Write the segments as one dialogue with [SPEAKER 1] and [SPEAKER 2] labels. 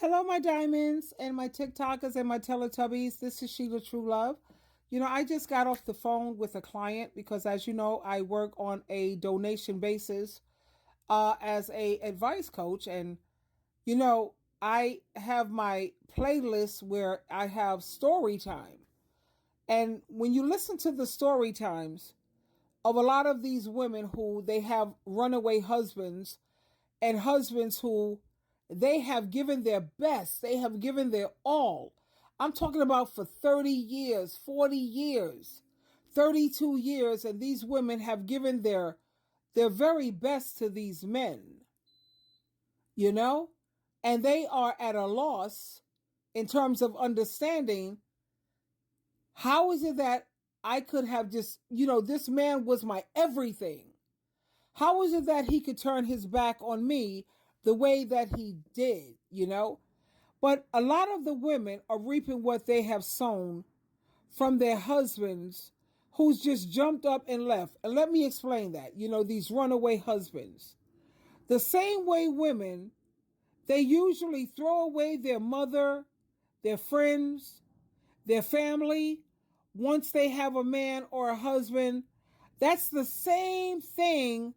[SPEAKER 1] Hello, my diamonds and my TikTokers and my Teletubbies. This is SheilaTruelove. I just got off the phone with a client because, as you know, I work on a donation basis as a advice coach, and I have my playlist where I have story time. And when you listen to the story times of a lot of these women who they have runaway husbands and husbands who they have given their best, they have given their all. I'm talking about for 30 years, 40 years, 32 years, and these women have given their very best to these men, you know? And they are at a loss in terms of understanding how is it that I could have just, this man was my everything. How is it that he could turn his back on me the way that he did? But a lot of the women are reaping what they have sown from their husbands who's just jumped up and left. And let me explain that. These runaway husbands. The same way women, they usually throw away their mother, their friends, their family once they have a man or a husband. That's the same thing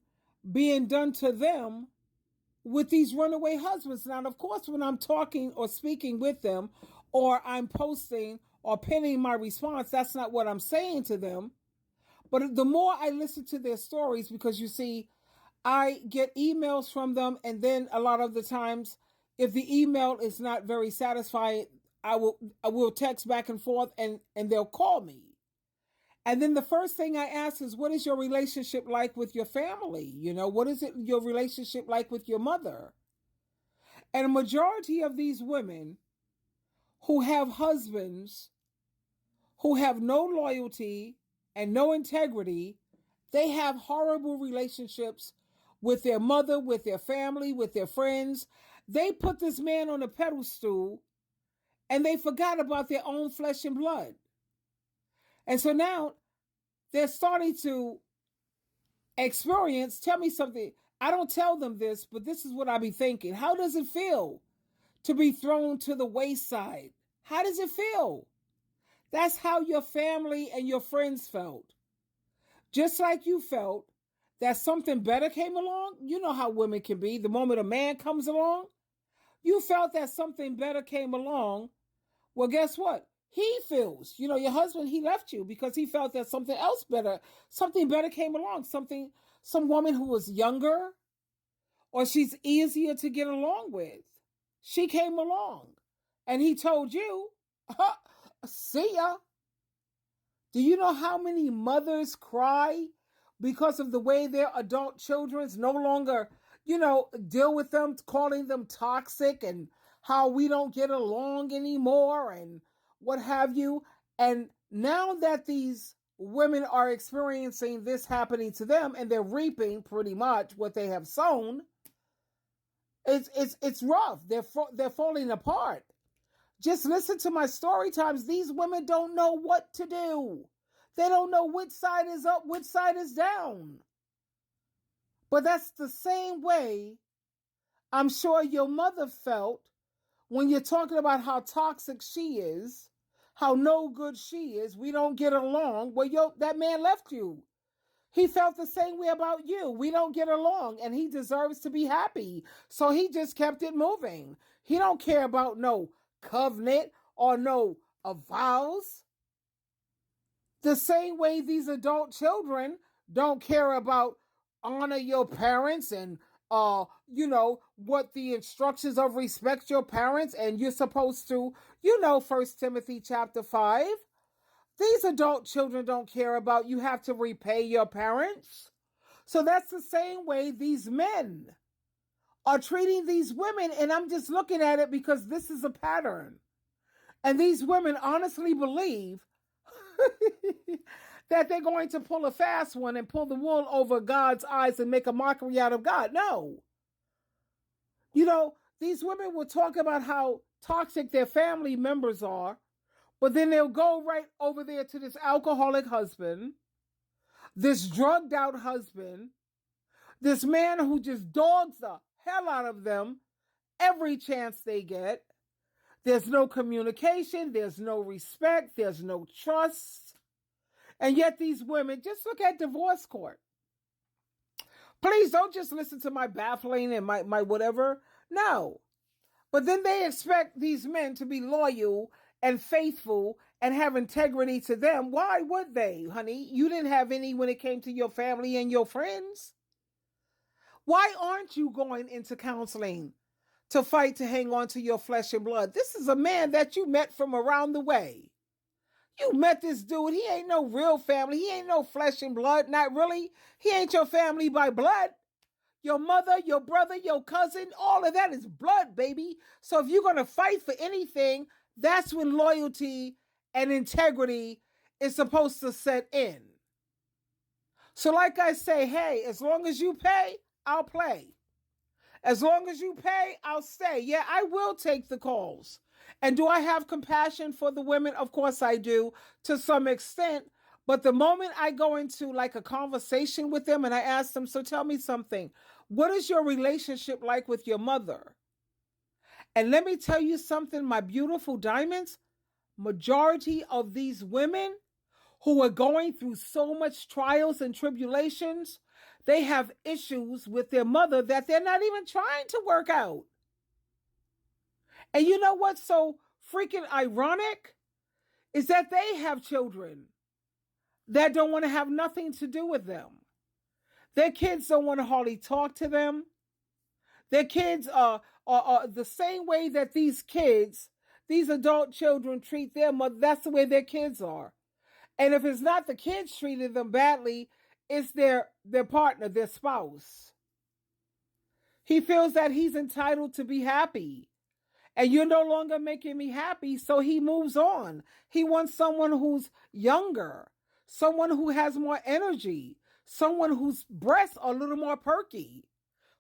[SPEAKER 1] being done to them with these runaway husbands. Now, of course, when I'm talking or speaking with them, or I'm posting or pinning my response, that's not what I'm saying to them. But the more I listen to their stories, because you see, I get emails from them, and then a lot of the times, if the email is not very satisfying, I will text back and forth, and they'll call me. And then the first thing I ask is, what is your relationship like with your family? What is your relationship like with your mother? And a majority of these women who have husbands who have no loyalty and no integrity, they have horrible relationships with their mother, with their family, with their friends. They put this man on a pedestal and they forgot about their own flesh and blood. And so now they're starting to experience, tell me something. I don't tell them this, but this is what I be thinking. How does it feel to be thrown to the wayside? How does it feel? That's how your family and your friends felt. Just like you felt that something better came along. You know how women can be. The moment a man comes along, you felt that something better came along. Well, guess what? He feels, your husband, he left you because he felt that something better came along. Some woman who was younger or she's easier to get along with. She came along and he told you, see ya. Do you know how many mothers cry because of the way their adult children's no longer, deal with them, calling them toxic and how we don't get along anymore and what have you? And now that these women are experiencing this happening to them and they're reaping pretty much what they have sown, it's rough. They're falling apart. Just listen to my story times. These women don't know what to do. They don't know which side is up, which side is down. But that's the same way I'm sure your mother felt when you're talking about how toxic she is, how no good she is, we don't get along. Well, that man left you. He felt the same way about you. We don't get along and he deserves to be happy. So he just kept it moving. He don't care about no covenant or no vows. The same way these adult children don't care about honor your parents and what the instructions of respect your parents, and you're supposed to, 1 Timothy chapter 5. These adult children don't care about you have to repay your parents. So that's the same way these men are treating these women, and I'm just looking at it because this is a pattern. And these women honestly believe that they're going to pull a fast one and pull the wool over God's eyes and make a mockery out of God. No. These women will talk about how toxic their family members are, but then they'll go right over there to this alcoholic husband, this drugged out husband, this man who just dogs the hell out of them every chance they get. There's no communication. There's no respect. There's no trust. And yet these women, just look at divorce court. Please don't just listen to my baffling and my whatever. No. But then they expect these men to be loyal and faithful and have integrity to them. Why would they, honey? You didn't have any when it came to your family and your friends. Why aren't you going into counseling to fight to hang on to your flesh and blood? This is a man that you met from around the way. You met this dude. He ain't no real family. He ain't no flesh and blood. Not really. He ain't your family by blood. Your mother, your brother, your cousin, all of that is blood, baby. So if you're going to fight for anything, that's when loyalty and integrity is supposed to set in. So like I say, hey, as long as you pay, I'll play. As long as you pay, I'll stay. Yeah, I will take the calls. And do I have compassion for the women? Of course I do, to some extent. But the moment I go into like a conversation with them and I ask them, so tell me something. What is your relationship like with your mother? And let me tell you something, my beautiful diamonds. Majority of these women who are going through so much trials and tribulations, they have issues with their mother that they're not even trying to work out. And you know what's so freaking ironic is that they have children that don't want to have nothing to do with them. Their kids don't want to hardly talk to them. Their kids are the same way that these kids, these adult children treat their mother. That's the way their kids are. And if it's not the kids treating them badly, it's their partner, their spouse. He feels that he's entitled to be happy. And you're no longer making me happy, so he moves on. He wants someone who's younger, someone who has more energy, someone whose breasts are a little more perky.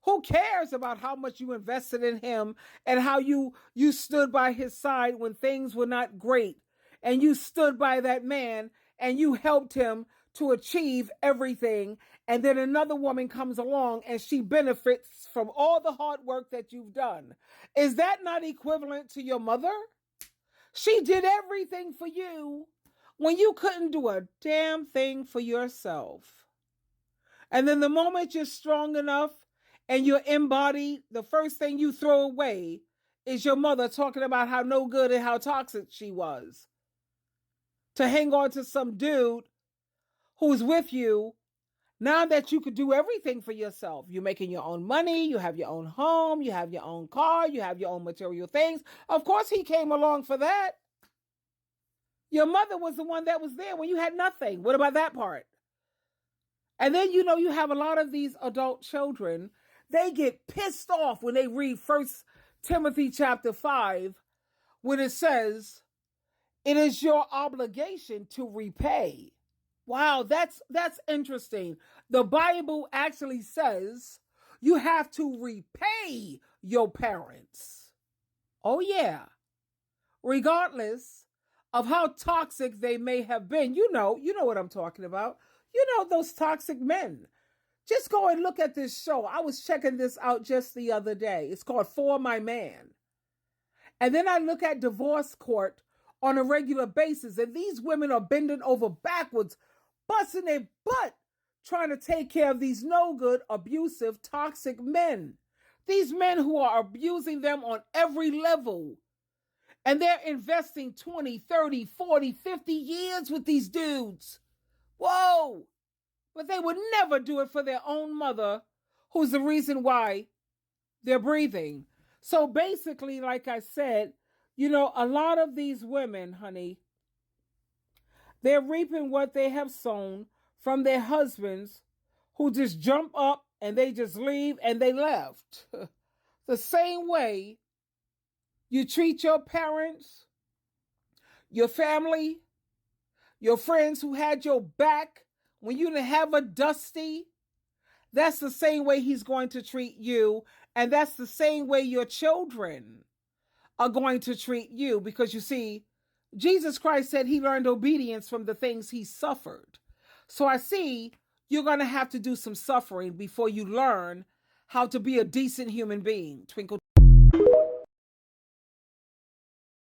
[SPEAKER 1] Who cares about how much you invested in him and how you stood by his side when things were not great? And you stood by that man and you helped him to achieve everything. And then another woman comes along and she benefits from all the hard work that you've done. Is that not equivalent to your mother? She did everything for you when you couldn't do a damn thing for yourself. And then the moment you're strong enough and you're embodied, the first thing you throw away is your mother talking about how no good and how toxic she was. To hang on to some dude who's with you now that you could do everything for yourself. You're making your own money, you have your own home, you have your own car, you have your own material things. Of course he came along for that. Your mother was the one that was there when you had nothing. What about that part? And then, you have a lot of these adult children. They get pissed off when they read 1 Timothy chapter 5, when it says, it is your obligation to repay. Wow, that's interesting. The Bible actually says you have to repay your parents. Oh yeah. Regardless of how toxic they may have been. You know what I'm talking about. Those toxic men. Just go and look at this show. I was checking this out just the other day. It's called For My Man. And then I look at divorce court on a regular basis, and these women are bending over backwards, busting their butt, trying to take care of these no good, abusive, toxic men. These men who are abusing them on every level. And they're investing 20, 30, 40, 50 years with these dudes. Whoa! But they would never do it for their own mother, who's the reason why they're breathing. So basically, like I said, a lot of these women, honey, they're reaping what they have sown from their husbands who just jump up and they just leave and they left. The same way you treat your parents, your family, your friends who had your back when you didn't have a dusty, that's the same way he's going to treat you. And that's the same way your children are going to treat you. Because you see, Jesus Christ said he learned obedience from the things he suffered. So I see you're going to have to do some suffering before you learn how to be a decent human being. Twinkle.